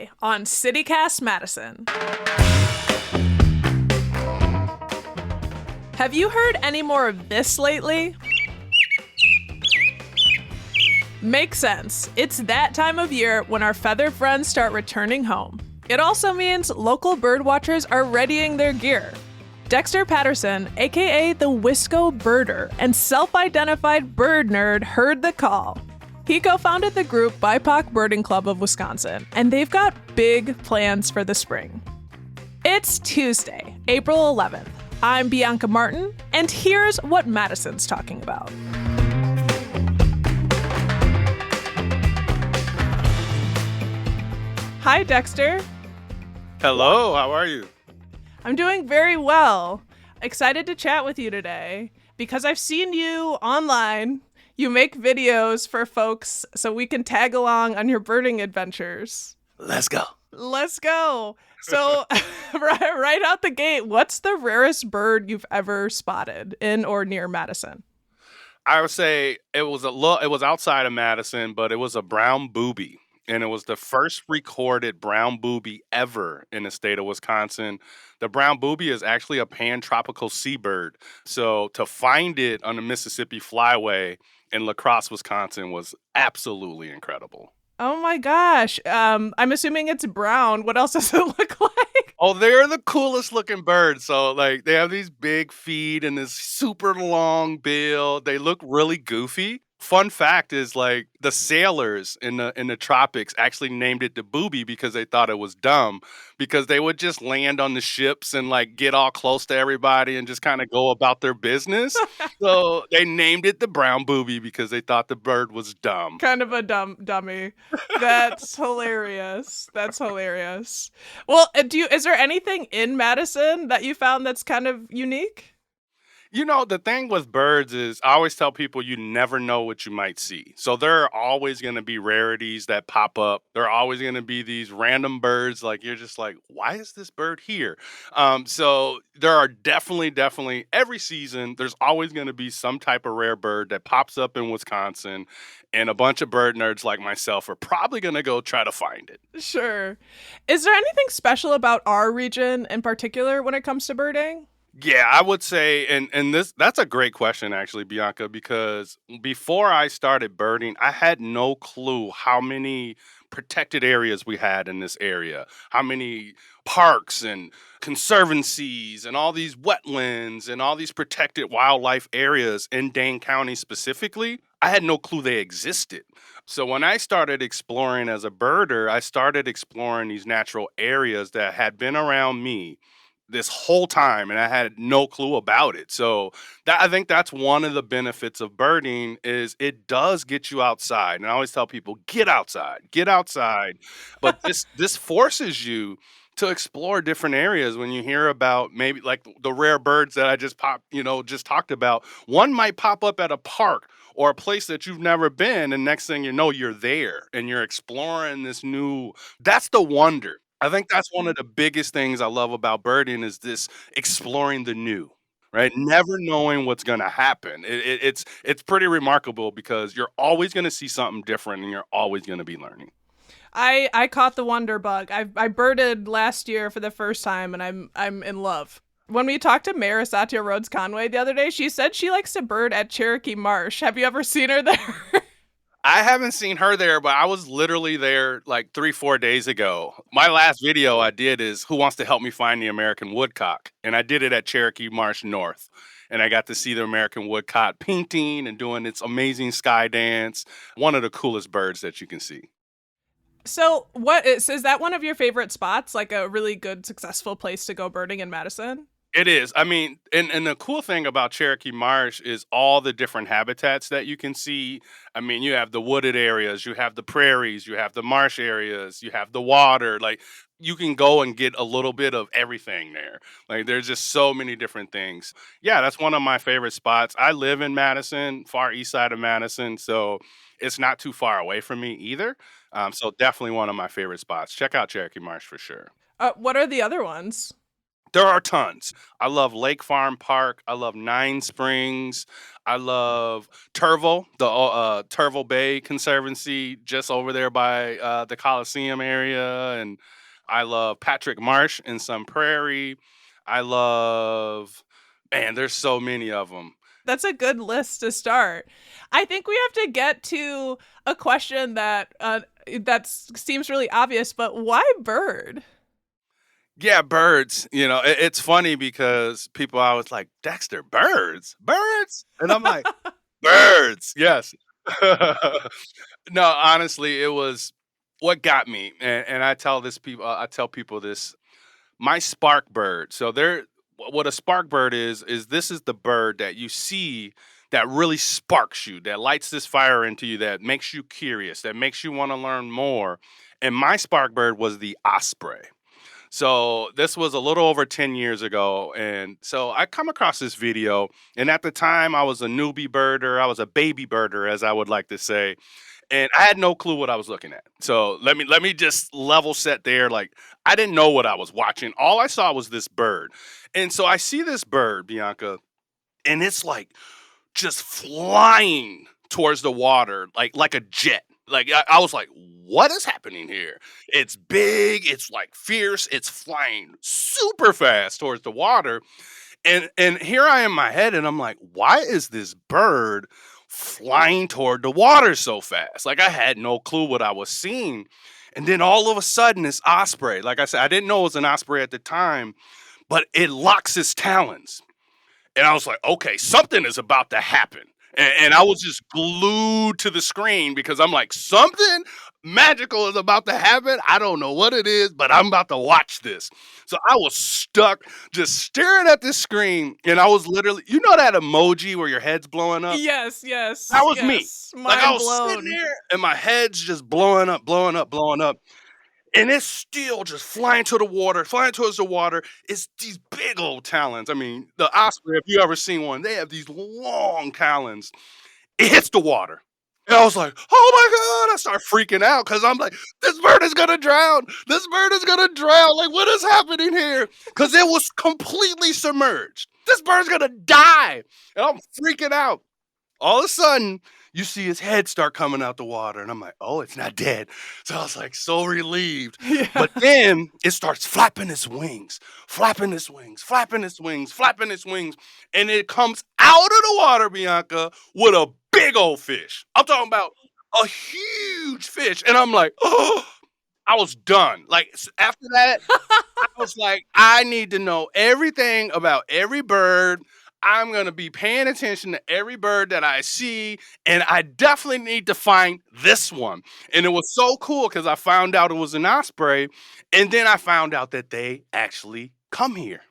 Tuesday on CityCast Madison. Have you heard any more of this lately? Makes sense. It's that time of year when our feather friends start returning home. It also means local bird watchers are readying their gear. Dexter Patterson, aka the Wisco Birder and self-identified bird nerd, heard the call. He co-founded the group BIPOC Birding Club of Wisconsin, and they've got big plans for the spring. It's Tuesday, April 11th. I'm Bianca Martin, and here's what Madison's talking about. Hi, Dexter. Hello, how are you? I'm doing very well. Excited to chat with you today because I've seen you online. You make videos for folks so we can tag along on your birding adventures. Let's go. Let's go. So right out the gate, what's the rarest bird you've ever spotted in or near Madison? I would say it was outside of Madison, but it was a brown booby. And it was the first recorded brown booby ever in the state of Wisconsin. The brown booby is actually a pan-tropical seabird. So to find it on the Mississippi Flyway in La Crosse, Wisconsin was absolutely incredible. Oh my gosh. I'm assuming it's brown. What else does it look like? Oh, they're the coolest looking birds. So like they have these big feet and this super long bill. They look really goofy. Fun fact is like the sailors in the tropics actually named it the booby because they thought it was dumb because they would just land on the ships and like get all close to everybody and just kind of go about their business. So they named it the brown booby because they thought the bird was dumb. Kind of a dummy. That's hilarious. That's hilarious. Well, is there anything in Madison that you found that's kind of unique? You know, the thing with birds is I always tell people you never know what you might see. So there are always going to be rarities that pop up. There are always going to be these random birds like you're just like, why is this bird here? So there are definitely every season, there's always going to be some type of rare bird that pops up in Wisconsin. And a bunch of bird nerds like myself are probably going to go try to find it. Sure. Is there anything special about our region in particular when it comes to birding? Yeah, I would say, and that's a great question actually, Bianca, because before I started birding, I had no clue how many protected areas we had in this area, how many parks and conservancies and all these wetlands and all these protected wildlife areas in Dane County specifically. I had no clue they existed. So when I started exploring as a birder, I started exploring these natural areas that had been around me this whole time and I had no clue about it. So that I think that's one of the benefits of birding is it does get you outside. And I always tell people, get outside, get outside. But this forces you to explore different areas when you hear about maybe like the rare birds that I just talked about. One might pop up at a park or a place that you've never been, and next thing you know, you're there and you're exploring this new. That's the wonder. I think that's one of the biggest things I love about birding is this exploring the new, right? Never knowing what's going to happen. It's pretty remarkable because you're always going to see something different and you're always going to be learning. I caught the wonder bug. I birded last year for the first time, and I'm in love. When we talked to Mayor Satya Rhodes Conway the other day, she said she likes to bird at Cherokee Marsh. Have you ever seen her there? I haven't seen her there, but I was literally there like 3-4 days ago. My last video I did is Who Wants to Help Me Find the American Woodcock? And I did it at Cherokee Marsh North. And I got to see the American woodcock painting and doing its amazing sky dance. One of the coolest birds that you can see. So is that one of your favorite spots? Like a really good, successful place to go birding in Madison? It is. I mean, and the cool thing about Cherokee Marsh is all the different habitats that you can see. I mean, you have the wooded areas, you have the prairies, you have the marsh areas, you have the water. Like, you can go and get a little bit of everything there. Like, there's just so many different things. Yeah, that's one of my favorite spots. I live in Madison, far east side of Madison, so it's not too far away from me either. So definitely one of my favorite spots. Check out Cherokee Marsh for sure. What are the other ones? There are tons. I love Lake Farm Park. I love Nine Springs. I love Turville, the Turville Bay Conservancy, just over there by the Coliseum area, and I love Patrick Marsh in Sun Prairie. I love, man, there's so many of them. That's a good list to start. I think we have to get to a question that seems really obvious, but why bird? Yeah, birds. It's funny because people are always like, Dexter, birds, birds, and I'm like, birds, yes. No, honestly, it was what got me, and I tell people this. My spark bird. So what a spark bird is this is the bird that you see that really sparks you, that lights this fire into you, that makes you curious, that makes you want to learn more. And my spark bird was the osprey. So this was a little over 10 years ago. And so I come across this video. And at the time, I was a newbie birder. I was a baby birder, as I would like to say. And I had no clue what I was looking at. So let me just level set there. Like, I didn't know what I was watching. All I saw was this bird. And so I see this bird, Bianca, and it's like just flying towards the water like a jet. Like I was like, what is happening here? It's big, it's like fierce, it's flying super fast towards the water. And here I am in my head, and I'm like, why is this bird flying toward the water so fast? Like I had no clue what I was seeing. And then all of a sudden, this osprey, like I said, I didn't know it was an osprey at the time, but it locks its talons. And I was like, okay, something is about to happen. And I was just glued to the screen because I'm like, something magical is about to happen. I don't know what it is, but I'm about to watch this. So I was stuck just staring at this screen. And I was literally, that emoji where your head's blowing up? Yes, yes. That was me. Yes. Like I Mind was sitting blown. there and my head's just blowing up, blowing up, blowing up. And it's still just flying to the water, flying towards the water. It's these big old talons. I mean, the osprey, if you ever seen one, they have these long talons. It hits the water. And I was like, oh my God. I start freaking out because I'm like, this bird is going to drown. This bird is going to drown. Like, what is happening here? Because it was completely submerged. This bird's going to die. And I'm freaking out. All of a sudden, you see his head start coming out the water, and I'm like, oh, it's not dead. So I was like so relieved. Yeah. But then it starts flapping its wings, flapping its wings, flapping its wings, flapping its wings, and it comes out of the water, Bianca, with a big old fish. I'm talking about a huge fish. And I'm like, oh, I was done. Like after that, I was like, I need to know everything about every bird. I'm going to be paying attention to every bird that I see, and I definitely need to find this one. And it was so cool because I found out it was an osprey, and then I found out that they actually come here.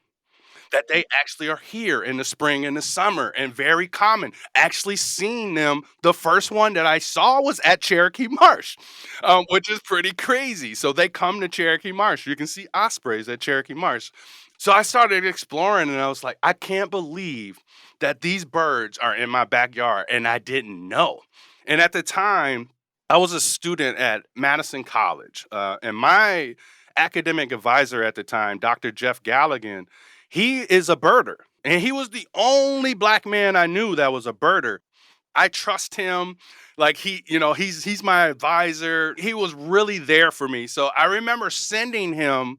That they actually are here in the spring and the summer and very common. Actually seeing them, the first one that I saw was at Cherokee Marsh, which is pretty crazy. So they come to Cherokee Marsh. You can see ospreys at Cherokee Marsh. So I started exploring and I was like, I can't believe that these birds are in my backyard and I didn't know. And at the time, I was a student at Madison College, and my academic advisor at the time, Dr. Jeff Galligan, he is a birder. And he was the only black man I knew that was a birder. I trust him. Like he's my advisor. He was really there for me. So I remember sending him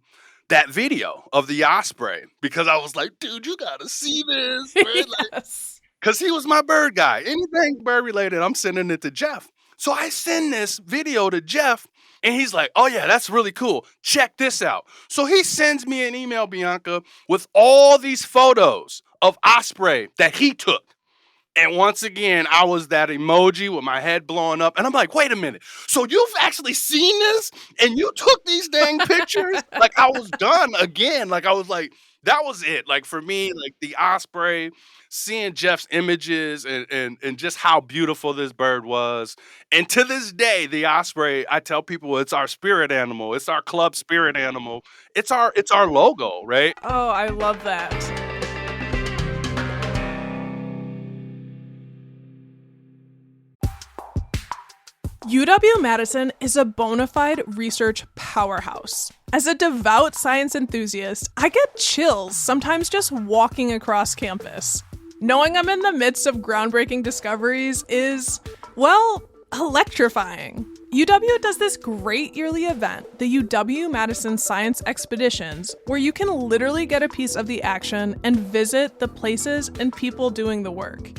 that video of the osprey because I was like, dude, you gotta see this, right? Like, Yes. because he was my bird guy. Anything bird related, I'm sending it to Jeff. So I send this video to Jeff, and he's like, oh, yeah, that's really cool. Check this out. So he sends me an email, Bianca, with all these photos of osprey that he took. And once again, I was that emoji with my head blowing up. And I'm like, wait a minute. So you've actually seen this and you took these dang pictures? Like I was done again. Like I was like, that was it. Like for me, like the osprey, seeing Jeff's images and just how beautiful this bird was. And to this day, the osprey, I tell people it's our spirit animal. It's our club spirit animal. It's our logo, right? Oh, I love that. UW-Madison is a bona fide research powerhouse. As a devout science enthusiast, I get chills sometimes just walking across campus. Knowing I'm in the midst of groundbreaking discoveries is, well, electrifying. UW does this great yearly event, the UW Madison Science Expeditions, where you can literally get a piece of the action and visit the places and people doing the work.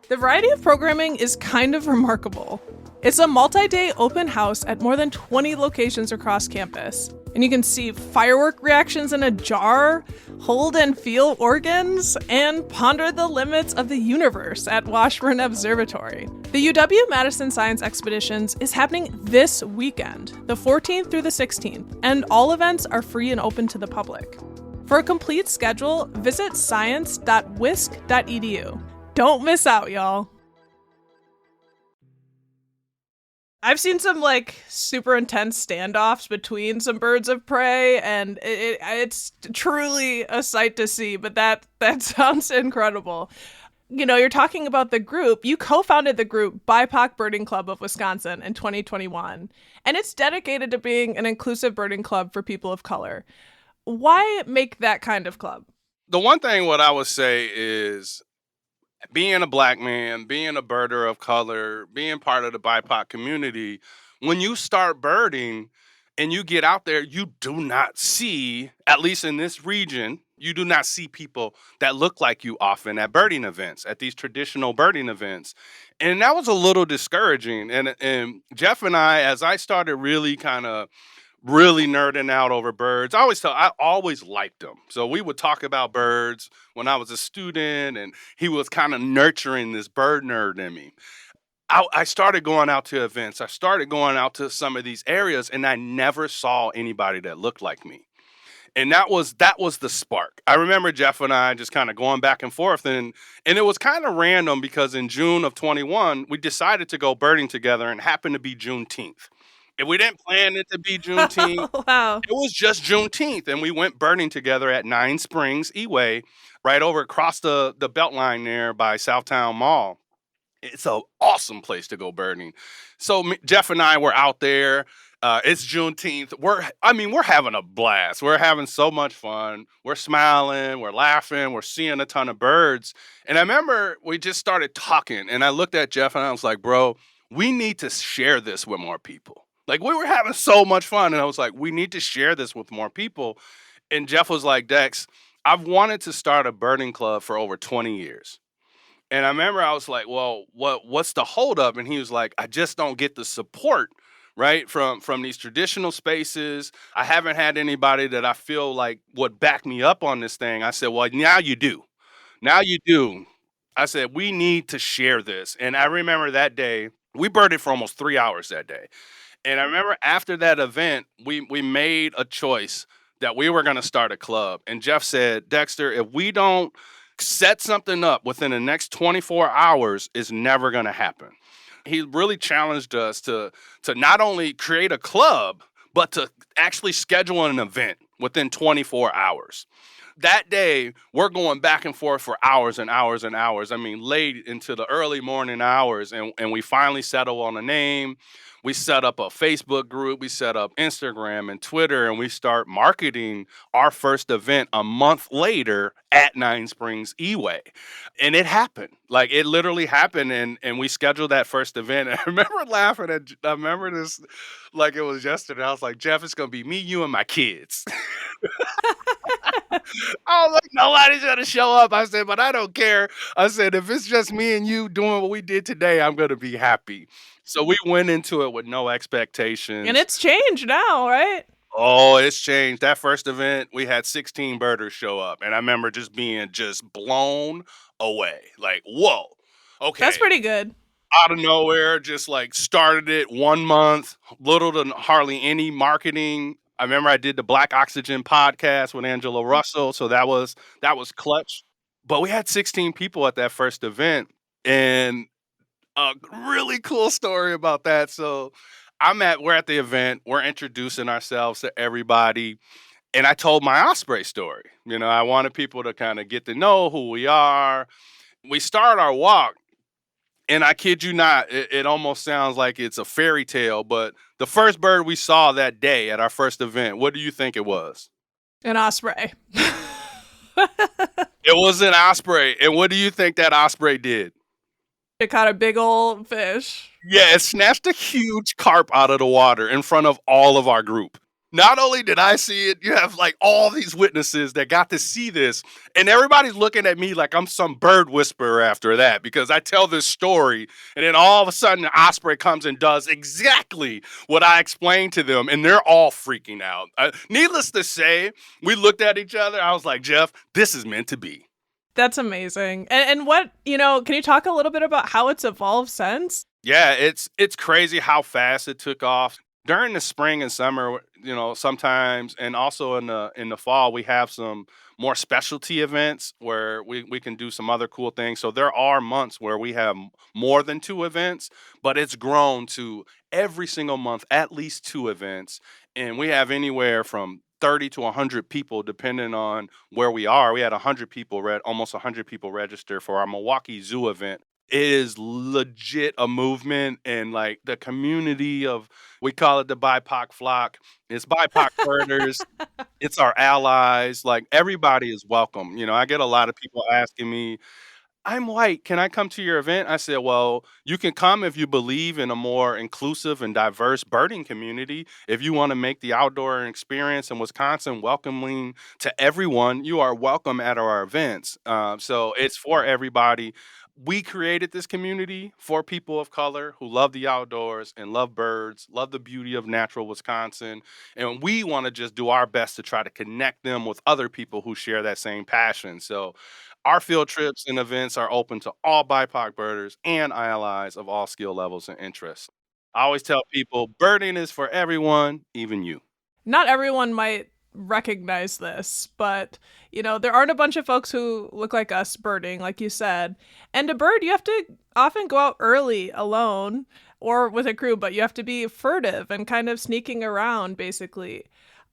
The variety of programming is kind of remarkable. It's a multi-day open house at more than 20 locations across campus. And you can see firework reactions in a jar, hold and feel organs, and ponder the limits of the universe at Washburn Observatory. The UW-Madison Science Expeditions is happening this weekend, the 14th through the 16th, and all events are free and open to the public. For a complete schedule, visit science.wisc.edu. Don't miss out, y'all. I've seen some super intense standoffs between some birds of prey, and it's truly a sight to see. But that sounds incredible. You know, you're talking about the group. You co-founded the group BIPOC Birding Club of Wisconsin in 2021, and it's dedicated to being an inclusive birding club for people of color. Why make that kind of club? The one thing what I would say is being a black man, being a birder of color, being part of the BIPOC community, when you start birding and you get out there, you do not see, at least in this region, you do not see people that look like you often at birding events, at these traditional birding events. And that was a little discouraging. And Jeff and I, as I started really nerding out over birds. I always liked them. So we would talk about birds when I was a student, and he was kind of nurturing this bird nerd in me. I started going out to events. I started going out to some of these areas, and I never saw anybody that looked like me. And that was the spark. I remember Jeff and I just kind of going back and forth, and it was kind of random because in June of 21, we decided to go birding together, and it happened to be Juneteenth. And we didn't plan it to be Juneteenth. Wow. It was just Juneteenth, and we went birding together at Nine Springs Eway, right over across the Beltline there by Southtown Mall. It's an awesome place to go birding. So Jeff and I were out there. It's Juneteenth. We're having a blast. We're having so much fun. We're smiling. We're laughing. We're seeing a ton of birds. And I remember we just started talking, and I looked at Jeff and I was like, "Bro, we need to share this with more people." Like, we were having so much fun, and I was like, we need to share this with more people. And Jeff was like, Dex, I've wanted to start a birding club for over 20 years. And I remember I was like, well, what's the holdup? And he was like, I just don't get the support, right, from these traditional spaces. I haven't had anybody that I feel like would back me up on this thing. I said, well, now you do. Now you do. I said, we need to share this. And I remember that day, we birded for almost 3 hours that day. And I remember after that event, we made a choice that we were going to start a club. And Jeff said, Dexter, if we don't set something up within the next 24 hours, it's never going to happen. He really challenged us to not only create a club, but to actually schedule an event within 24 hours. That day, we're going back and forth for hours and hours and hours. I mean, late into the early morning hours. And we finally settled on a name. We set up a Facebook group. We set up Instagram and Twitter. And we start marketing our first event a month later at Nine Springs Eway. And it happened. Like, it literally happened. And we scheduled that first event. And I remember laughing I remember this like it was yesterday. I was like, Jeff, it's going to be me, you, and my kids. I was like, nobody's going to show up. I said, but I don't care. I said, if it's just me and you doing what we did today, I'm going to be happy. So we went into it with no expectations. And it's changed now, right? Oh, it's changed. That first event, we had 16 birders show up. And I remember just being blown away. Like, whoa. Okay. That's pretty good. Out of nowhere, just started it 1 month, little to hardly any marketing. I remember I did the Black Oxygen podcast with Angela Russell, so that was clutch. But we had 16 people at that first event, and a really cool story about that. So we're at the event, we're introducing ourselves to everybody, and I told my Osprey story. You know, I wanted people to kind of get to know who we are. We start our walk, And I kid you not, it almost sounds like it's a fairy tale, but the first bird we saw that day at our first event, what do you think it was? An osprey. It was an osprey. And what do you think that osprey did? It caught a big old fish. Yeah, it snatched a huge carp out of the water in front of all of our group. Not only did I see it, you have like all these witnesses that got to see this, and everybody's looking at me like I'm some bird whisperer after that because I tell this story, and then all of a sudden, the osprey comes and does exactly what I explained to them, and they're all freaking out. Needless to say, we looked at each other. I was like, Jeff, this is meant to be. That's amazing. And what, can you talk a little bit about how it's evolved since? Yeah, it's crazy how fast it took off. During the spring and summer, sometimes and also in the fall, we have some more specialty events where we can do some other cool things. So there are months where we have more than two events, but it's grown to every single month at least two events. And we have anywhere from 30 to 100 people depending on where we are. We had 100 people almost 100 people register for our Milwaukee Zoo event. It is legit a movement, and like the community of, we call it the BIPOC flock. It's BIPOC birders. It's our allies. Like everybody is welcome. I get a lot of people asking me, I'm white. Can I come to your event? I said, well, you can come if you believe in a more inclusive and diverse birding community. If you want to make the outdoor experience in Wisconsin welcoming to everyone, you are welcome at our events. So it's for everybody. We created this community for people of color who love the outdoors and love birds, love the beauty of natural Wisconsin. And we want to just do our best to try to connect them with other people who share that same passion. So our field trips and events are open to all BIPOC birders and allies of all skill levels and interests. I always tell people birding is for everyone, even you. Not everyone might recognize this, but there aren't a bunch of folks who look like us birding, like you said. And to bird, you have to often go out early alone or with a crew, but you have to be furtive and kind of sneaking around, basically.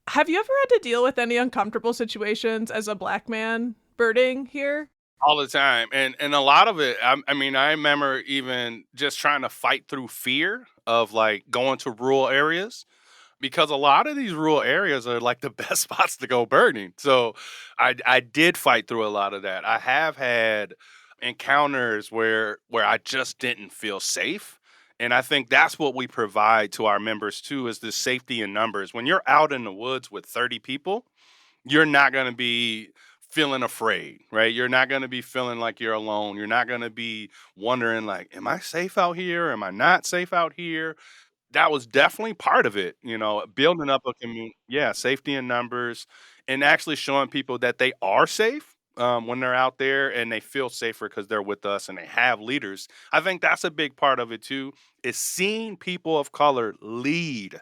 Have you ever had to deal with any uncomfortable situations as a black man birding here? All the time, and a lot of it, I mean, I remember even just trying to fight through fear of, like, going to rural areas because a lot of these rural areas are, like, the best spots to go birding, so I did fight through a lot of that. I have had encounters where I just didn't feel safe, and I think that's what we provide to our members too, is the safety in numbers. When you're out in the woods with 30 people, you're not going to be feeling afraid, right? You're not going to be feeling like you're alone. You're not going to be wondering like, am I safe out here? Am I not safe out here? That was definitely part of it, building up a community. Yeah, safety in numbers and actually showing people that they are safe when they're out there and they feel safer because they're with us and they have leaders. I think that's a big part of it too, is seeing people of color lead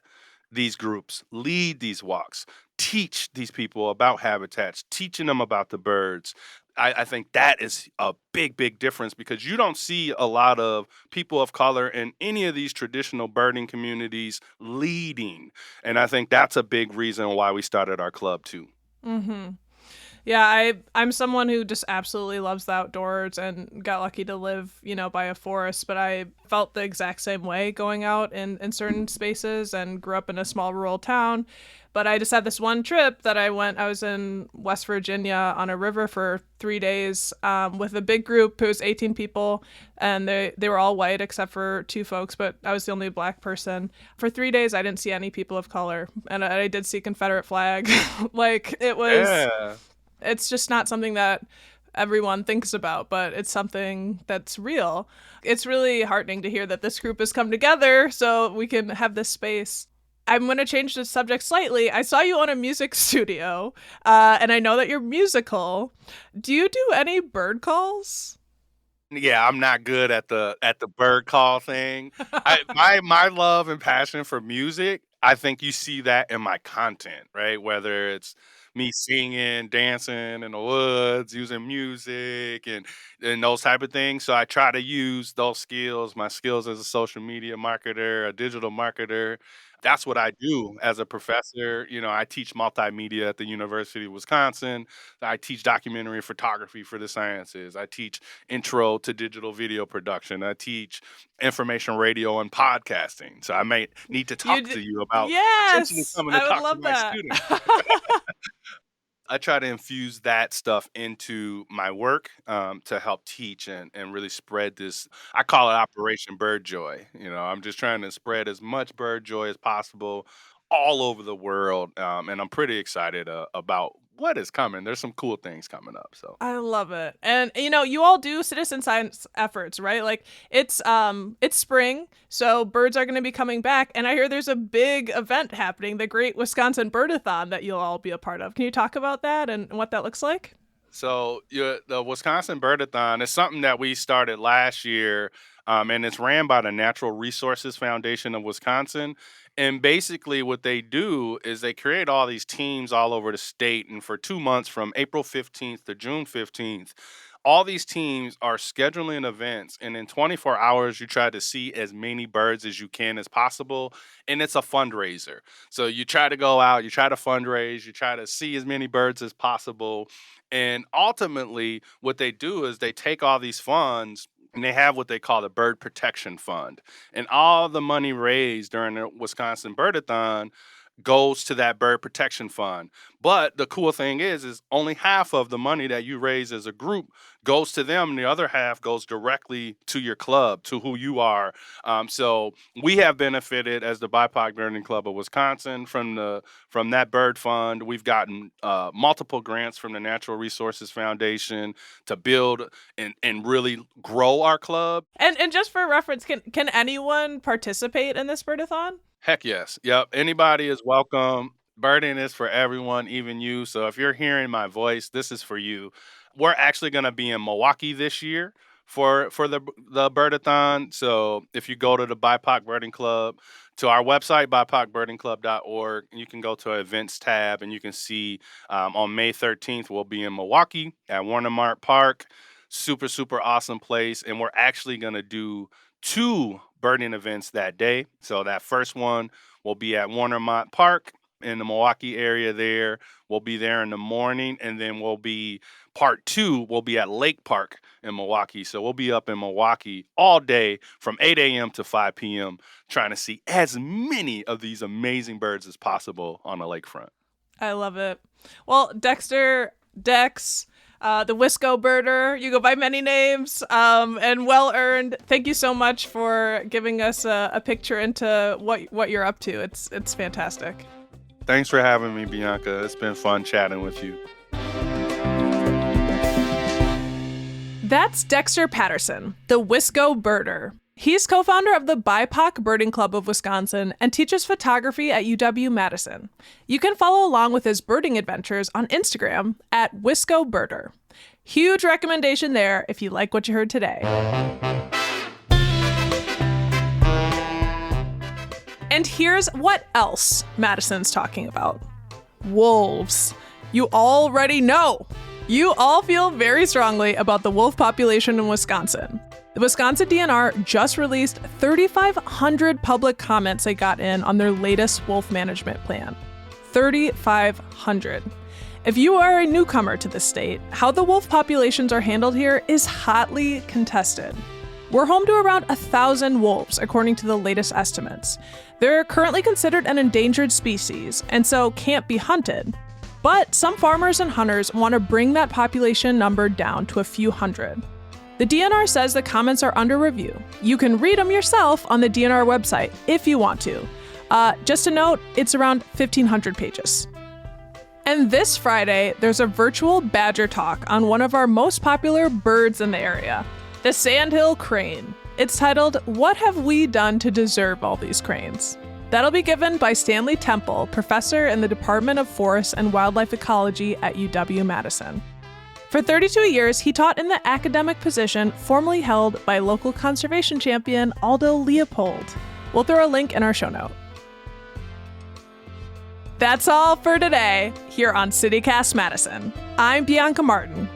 these groups, lead these walks, teach these people about habitats, teaching them about the birds. I think that is a big, big difference because you don't see a lot of people of color in any of these traditional birding communities leading. And I think that's a big reason why we started our club too. Mm-hmm. Yeah, I'm someone who just absolutely loves the outdoors and got lucky to live, by a forest, but I felt the exact same way going out in certain spaces and grew up in a small rural town. But I just had this one trip that I was in West Virginia on a river for 3 days with a big group. It was 18 people, and they were all white except for two folks, but I was the only black person. For 3 days, I didn't see any people of color, and I did see Confederate flag. Like, Yeah. it's just not something that everyone thinks about, but it's something that's real. It's really heartening to hear that this group has come together so we can have this space. I'm going to change the subject slightly. I saw you on a music studio, and I know that you're musical. Do you do any bird calls? Yeah, I'm not good at the bird call thing. My love and passion for music, I think you see that in my content, right? Whether it's me singing, dancing in the woods, using music and those type of things. So I try to use those skills, my skills as a social media marketer, a digital marketer, That's what I do as a professor. I teach multimedia at the University of Wisconsin. I teach documentary photography for the sciences. I teach intro to digital video production. I teach information radio and podcasting. So I may need to You talk d- to you about potentially yes, coming to I would talk to love my that. students. I try to infuse that stuff into my work to help teach and really spread this. I call it Operation Bird Joy. I'm just trying to spread as much bird joy as possible all over the world. And I'm pretty excited about what is coming. There's some cool things coming up. So. I love it. And you all do citizen science efforts, right? Like it's spring, so birds are going to be coming back, and I hear there's a big event happening, the Great Wisconsin Birdathon that you'll all be a part of. Can you talk about that and what that looks like? So the Wisconsin Birdathon is something that we started last year, and it's ran by the Natural Resources Foundation of Wisconsin. And basically, what they do is they create all these teams all over the state, and for 2 months, from April 15th to June 15th, all these teams are scheduling events, and in 24 hours, you try to see as many birds as you can as possible, and it's a fundraiser. So you try to go out, you try to fundraise, you try to see as many birds as possible, and ultimately, what they do is they take all these funds and they have what they call the Bird Protection Fund. And all the money raised during the Wisconsin Birdathon goes to that bird protection fund. But the cool thing is only half of the money that you raise as a group goes to them, and the other half goes directly to your club, to who you are. So we have benefited as the BIPOC Birding Club of Wisconsin from that bird fund. We've gotten multiple grants from the Natural Resources Foundation to build and really grow our club. And just for reference, can anyone participate in this birdathon? Heck yes. Yep. Anybody is welcome. Birding is for everyone, even you. So if you're hearing my voice, this is for you. We're actually going to be in Milwaukee this year for the birdathon. So if you go to the BIPOC Birding Club, to our website, bipocbirdingclub.org, you can go to our events tab and you can see on May 13th, we'll be in Milwaukee at Warner Mart Park. Super, super awesome place. And we're actually going to do 2 birding events that day. So that first one will be at Warner Mont Park in the Milwaukee area there. We'll be there in the morning, and then part 2 will be at Lake Park in Milwaukee. So we'll be up in Milwaukee all day from 8 a.m. to 5 p.m. trying to see as many of these amazing birds as possible on the lakefront. I love it. Well, Dexter, Dex, the Wisco Birder, you go by many names, and well earned. Thank you so much for giving us a picture into what you're up to. It's fantastic. Thanks for having me, Bianca. It's been fun chatting with you. That's Dexter Patterson, the Wisco Birder. He's co-founder of the BIPOC Birding Club of Wisconsin and teaches photography at UW-Madison. You can follow along with his birding adventures on Instagram at Wisco Birder. Huge recommendation there if you like what you heard today. And here's what else Madison's talking about. Wolves. You already know. You all feel very strongly about the wolf population in Wisconsin. The Wisconsin DNR just released 3,500 public comments they got in on their latest wolf management plan. 3,500. If you are a newcomer to the state, how the wolf populations are handled here is hotly contested. We're home to around 1,000 wolves, according to the latest estimates. They're currently considered an endangered species, and so can't be hunted. But some farmers and hunters want to bring that population number down to a few hundred. The DNR says the comments are under review. You can read them yourself on the DNR website if you want to. Just a note, it's around 1,500 pages. And this Friday, there's a virtual badger talk on one of our most popular birds in the area, the sandhill crane. It's titled, "What Have We Done to Deserve All These Cranes?" That'll be given by Stanley Temple, professor in the Department of Forest and Wildlife Ecology at UW-Madison. For 32 years, he taught in the academic position formerly held by local conservation champion Aldo Leopold. We'll throw a link in our show note. That's all for today here on CityCast Madison. I'm Bianca Martin.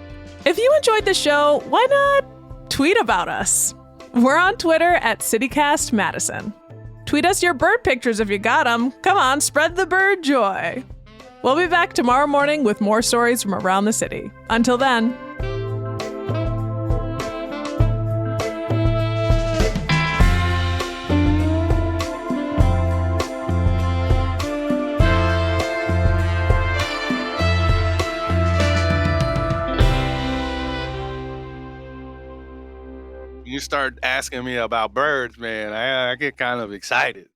If you enjoyed the show, why not tweet about us? We're on Twitter at CityCast Madison. Tweet us your bird pictures if you got them. Come on, spread the bird joy. We'll be back tomorrow morning with more stories from around the city. Until then. You start asking me about birds, man, I get kind of excited.